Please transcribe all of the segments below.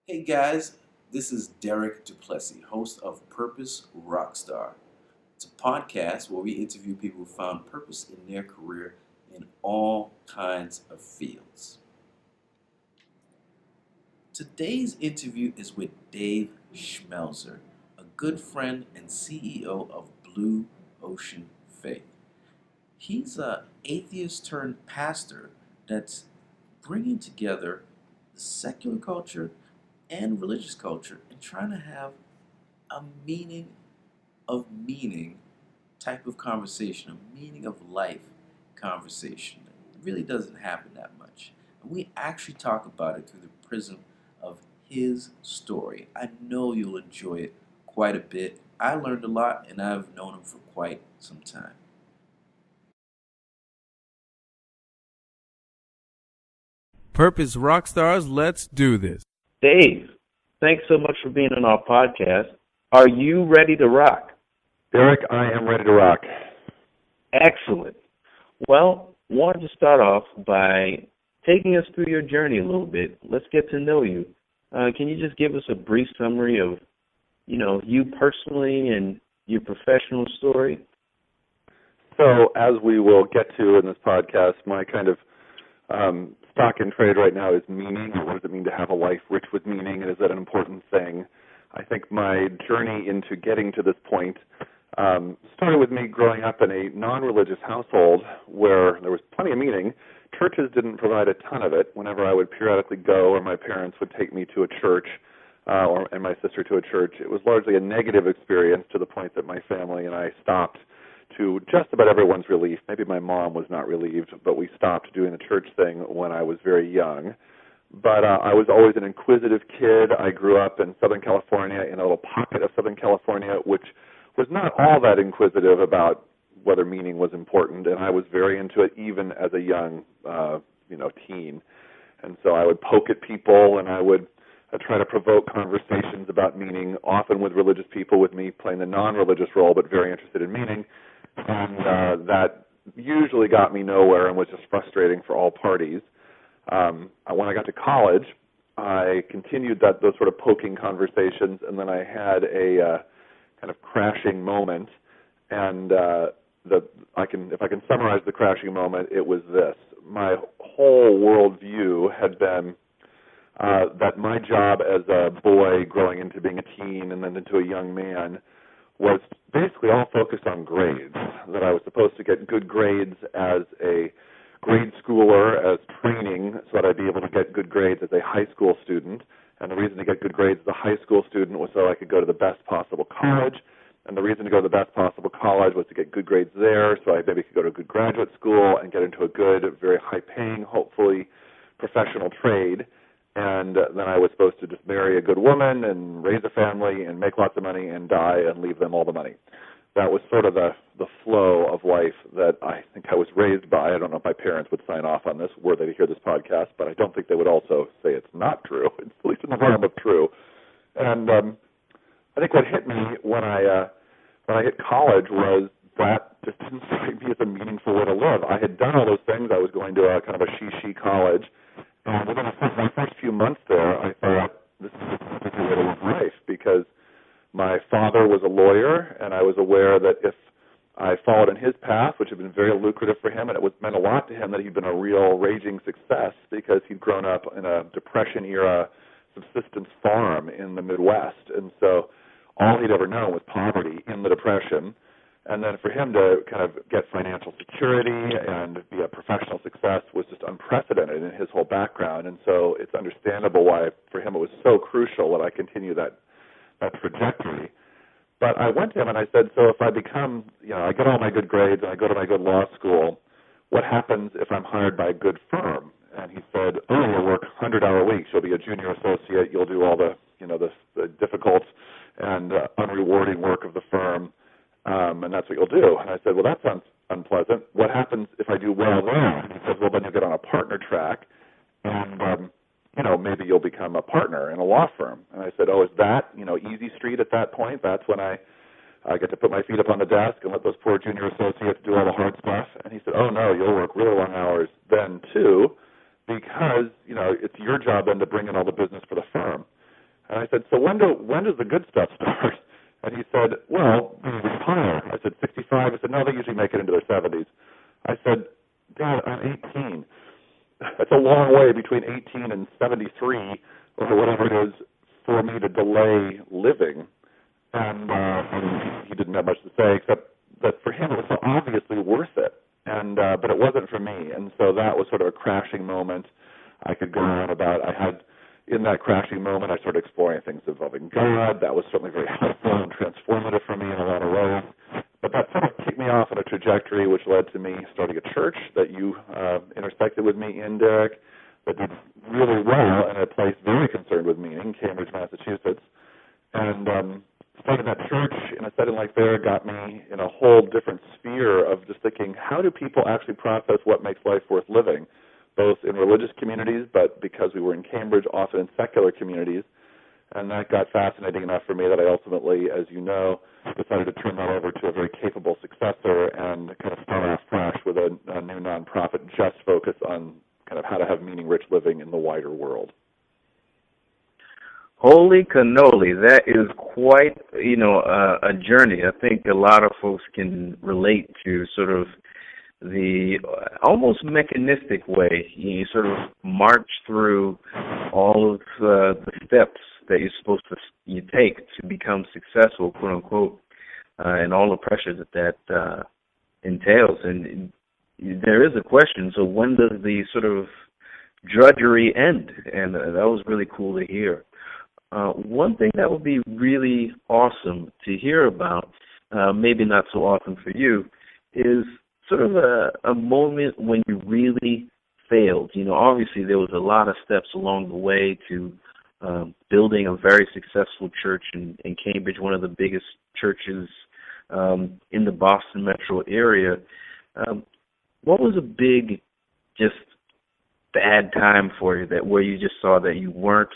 Hey guys, this is Derek Duplessis, host of Purpose Rockstar. It's a podcast where we interview people who found purpose in their career in all kinds of fields. Today's interview is with Dave Schmelzer, a good friend and CEO of Blue Ocean Faith. He's a atheist turned pastor that's bringing together the secular culture and religious culture and trying to have a meaning of meaning type of conversation, a meaning of life conversation. It really doesn't happen that much. And we actually talk about it through the prism of his story. I know you'll enjoy it quite a bit. I learned a lot and I've known him for quite some time. Purpose Rockstars, let's do this. Dave, thanks so much for being on our podcast. Are you ready to rock? Derek, I am ready to rock. Excellent. Well, wanted to start off by taking us through your journey a little bit. Let's get to know you. Can you just give us a brief summary of, you personally and your professional story? So, as we will get to in this podcast, my kind of stock in trade right now is meaning. What does it mean to have a life rich with meaning, and is that an important thing? I think my journey into getting to this point started with me growing up in a non-religious household where there was plenty of meaning. Churches didn't provide a ton of it. Whenever I would periodically go, or my parents would take me to a church, and my sister to a church, it was largely a negative experience to the point that my family and I stopped, to just about everyone's relief. Maybe my mom was not relieved, but we stopped doing the church thing when I was very young. But I was always an inquisitive kid. I grew up in Southern California, in a little pocket of Southern California, which was not all that inquisitive about whether meaning was important, and I was very into it even as a young, teen. And so I would poke at people, and I would try to provoke conversations about meaning, often with religious people, with me playing the non-religious role, but very interested in meaning. And that usually got me nowhere and was just frustrating for all parties. When I got to college, I continued those sort of poking conversations, and then I had a kind of crashing moment. And if I can summarize the crashing moment, it was this: my whole worldview had been that my job as a boy growing into being a teen and then into a young man was basically all focused on grades, that I was supposed to get good grades as a grade schooler, as training, so that I'd be able to get good grades as a high school student. And the reason to get good grades as a high school student was so I could go to the best possible college. And the reason to go to the best possible college was to get good grades there, so I maybe could go to a good graduate school and get into a good, very high-paying, hopefully, professional trade. And then I was supposed to just marry a good woman and raise a family and make lots of money and die and leave them all the money. That was sort of the flow of life that I think I was raised by. I don't know if my parents would sign off on this were they to hear this podcast, but I don't think they would also say it's not true. It's at least in the realm of true. And I think what hit me when I hit college was that just didn't strike me as a meaningful way to live. I had done all those things. I was going to a kind of a she college. And within my first few months there, I thought, this is a different way to live life, because my father was a lawyer, and I was aware that if I followed in his path, which had been very lucrative for him, and it meant a lot to him that he'd been a real raging success because he'd grown up in a Depression-era subsistence farm in the Midwest. And so all he'd ever known was poverty in the Depression. And then for him to kind of get financial security and be a professional success was just unprecedented in his whole background. And so it's understandable why for him it was so crucial that I continue that trajectory. But I went to him and I said, so if I become, I get all my good grades and I go to my good law school, what happens if I'm hired by a good firm? And he said, you'll work 100-hour weeks. You'll be a junior associate. You'll do all the difficult and unrewarding work of the firm. And that's what you'll do. And I said, well, that sounds unpleasant. What happens if I do well there? And he said, well, then you'll get on a partner track, and, maybe you'll become a partner in a law firm. And I said, oh, is that, easy street at that point? That's when I get to put my feet up on the desk and let those poor junior associates do all the hard stuff? And he said, oh, no, you'll work really long hours then, too, because, it's your job then to bring in all the business for the firm. And I said, so when does the good stuff start? And he said, well, when you retire. I said, 65? I said, no, they usually make it into their 70s. I said, Dad, I'm 18. That's a long way between 18 and 73, or whatever it is, for me to delay living. And he didn't have much to say, except that for him it was so obviously worth it. And but it wasn't for me. And so that was sort of a crashing moment. I could go on about. In that crashing moment, I started exploring things involving God. That was certainly very helpful and transformative for me in a lot of ways. But that sort of kicked me off on a trajectory which led to me starting a church that you intersected with me in, Derek, that did really well in a place very concerned with meaning, Cambridge, Massachusetts. And starting that church in a setting like there got me in a whole different sphere of just thinking, how do people actually process what makes life worth living, both in religious communities, but because we were in Cambridge, often in secular communities. And that got fascinating enough for me that I ultimately, as you know, decided to turn that over to a very capable successor and kind of start off fresh with a new nonprofit just focused on kind of how to have meaning-rich living in the wider world. Holy cannoli, that is quite, a journey. I think a lot of folks can relate to sort of the almost mechanistic way you sort of march through all of the steps that you're supposed to you take to become successful, quote unquote, and all the pressure that entails. And there is a question, so when does the sort of drudgery end? And that was really cool to hear. One thing that would be really awesome to hear about, maybe not so awesome for you, is sort of a moment when you really failed. Obviously there was a lot of steps along the way to building a very successful church in Cambridge, one of the biggest churches in the Boston metro area. What was a big, just bad time for you where you just saw that you weren't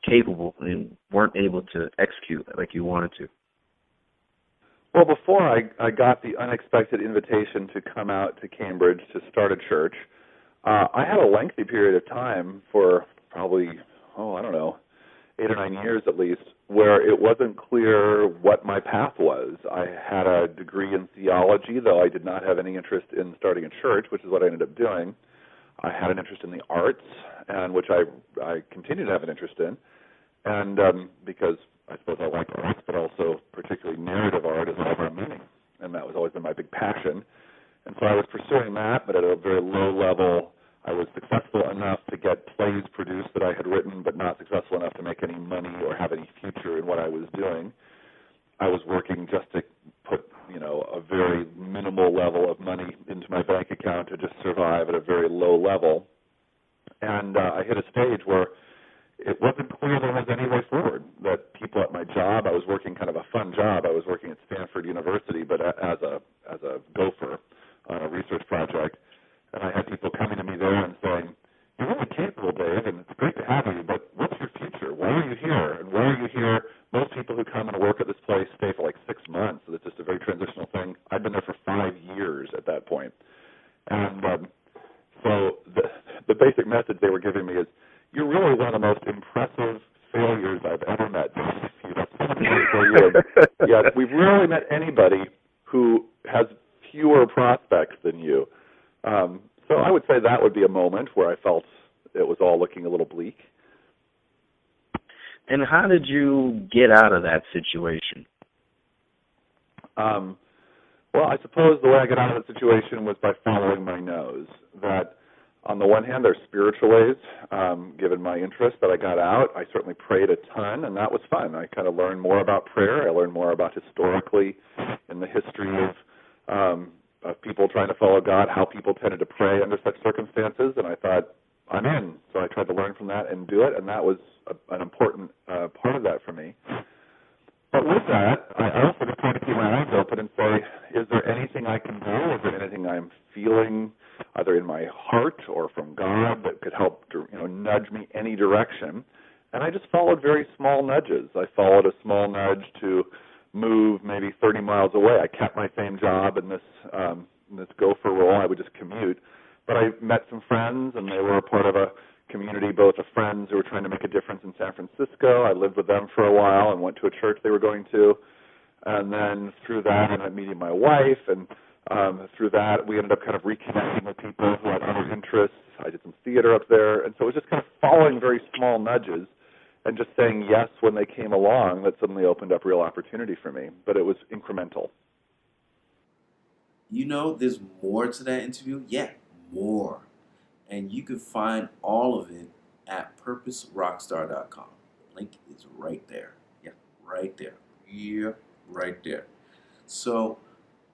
capable and weren't able to execute like you wanted to? Well, before I got the unexpected invitation to come out to Cambridge to start a church, I had a lengthy period of time for probably, 8 or 9 years at least, where it wasn't clear what my path was. I had a degree in theology, though I did not have any interest in starting a church, which is what I ended up doing. I had an interest in the arts, and which I continue to have an interest in, and because I suppose I like arts, but also particularly narrative art is all about meaning, and that was always been my big passion. And so I was pursuing that, but at a very low level. I was successful enough to get plays produced that I had written, but not successful enough to make any money or have any future in what I was doing. I was working just to put, a very minimal level of money into my bank account to just survive at a very low level. And I hit a stage where it wasn't clear there was any way forward, that people at my job, I was working kind of a fun job. I was working at Stanford University, but as a gopher on a research project. And I had people coming to me there and saying, "You're really capable, Dave, and it's great to have you, but what's your future? Why are you here? And why are you here?" Most people who come and work at this place stay for like 6 months, so it's just a very transitional thing. I've been there for 5 years at that point. And so the basic message they were giving me is, "You're really one of the most impressive failures I've ever met. You have so much money for you. Yet we've rarely met anybody who has fewer prospects than you." So I would say that would be a moment where I felt it was all looking a little bleak. And how did you get out of that situation? Well, I suppose the way I got out of that situation was by following my nose. That on the one hand, there's spiritual ways, given my interest that I got out. I certainly prayed a ton, and that was fun. I kind of learned more about prayer. I learned more about historically in the history of people trying to follow God, how people tended to pray under such circumstances, and I thought, I'm in. So I tried to learn from that and do it, and that was an important part of that for me. But with that, I also just try to keep my eyes open and say, is there anything I can do? Is there anything I'm feeling, either in my heart or from God, that could help nudge me any direction? And I just followed very small nudges. I followed a small nudge to move maybe 30 miles away. I kept my same job in this gopher role. I would just commute. But I met some friends, and they were a part of a community, both of friends who were trying to make a difference in San Francisco. I lived with them for a while and went to a church they were going to. And then through that, I ended up meeting my wife, and through that, we ended up kind of reconnecting with people who had other interests. I did some theater up there, and so it was just kind of following very small nudges and just saying yes when they came along that suddenly opened up real opportunity for me. But it was incremental. You know, there's more to that interview. Yeah, more. And you can find all of it at purposerockstar.com. Link is right there. Yeah, right there. Yeah, right there. So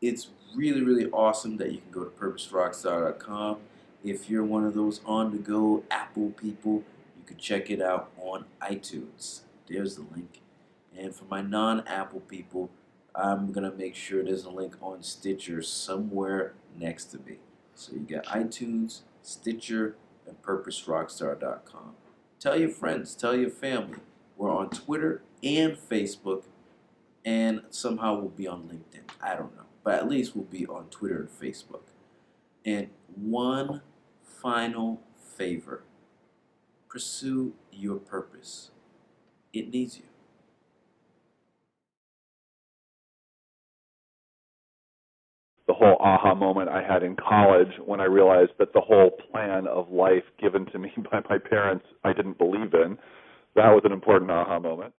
it's really, really awesome that you can go to purposerockstar.com. If you're one of those on-the-go Apple people, you can check it out on iTunes. There's the link. And for my non-Apple people, I'm going to make sure there's a link on Stitcher somewhere next to me. So you got iTunes, Stitcher, and purposerockstar.com. Tell your friends, tell your family. We're on Twitter and Facebook, and somehow we'll be on LinkedIn. I don't know. But at least we'll be on Twitter and Facebook. And one final favor. Pursue your purpose. It needs you. The whole aha moment I had in college when I realized that the whole plan of life given to me by my parents I didn't believe in, that was an important aha moment.